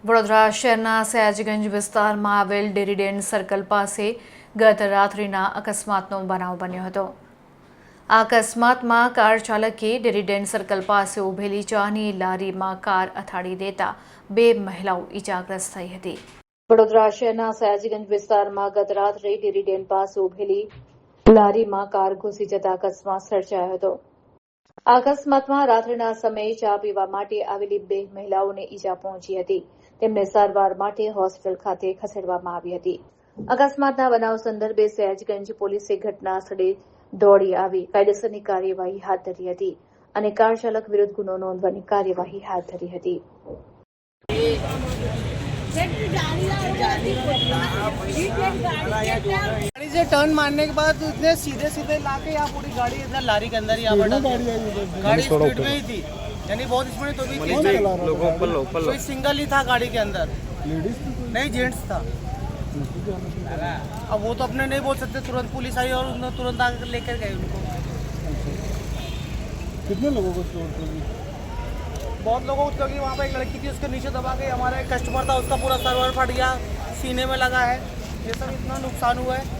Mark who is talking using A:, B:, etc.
A: વડોદરા શહેરના સયાજીગંજ વિસ્તારમાં આવેલ ડેરીડેન સર્કલ પાસે ગત રાત્રિના અકસ્માતનો બનાવ બન્યો હતો। આ અકસ્માતમાં કાર ચાલકે ડેરીડેન સર્કલ પાસે ઊભેલી ચાની લારીમાં કાર અથાડી દેતા બે મહિલાઓ ઈજાગ્રસ્ત થઈ હતી। વડોદરા શહેરના સયાજીગંજ વિસ્તારમાં ગત રાત્રે ડેરીડેન પાસે ઊભેલી લારીમાં કાર ઘૂસી જતા અકસ્માત સર્જાયો હતો। આ અકસ્માતમાં રાત્રિના સમયે ચા પીવા માટે આવેલી બે મહિલાઓને ઈજા પહોંચી હતી। તેમને સારવાર માટે હોસ્પિટલ ખાતે ખસેડવામાં આવી હતી। અકસ્માતના બનાવ સંદર્ભે સયાજીગંજ પોલીસે ઘટના સ્થળે દોડી આવી કાયદેસરની કાર્યવાહી હાથ ધરી હતી અને કાર ચાલક વિરુદ્ધ ગુનો નોંધવાની કાર્યવાહી હાથ ધરી હતી।
B: गाड़ी से टर्न मारने के बाद उसने सीधे सीधे लाके यहाँ पूरी गाड़ी इधर लारी के अंदर यहाँ बैठा गाड़ी स्पीड में ही थी, यानी बहुत स्पीड तो भी थी, कोई सिंगल ही था गाड़ी के अंदर, नहीं जेंट्स था। अब वो तो अपने नहीं बोल सकते, तुरंत पुलिस आई और उन्होंने तुरंत आकर लेकर गए उनको।
C: कितने लोगों को चोट लगी?
B: बहुत लोगों को, क्योंकि वहाँ पे एक लड़की थी उसके नीचे दबा के हमारा एक कस्टमर था उसका पूरा सर्वर फट गया, सीने में लगा है, ये सब इतना नुकसान हुआ है।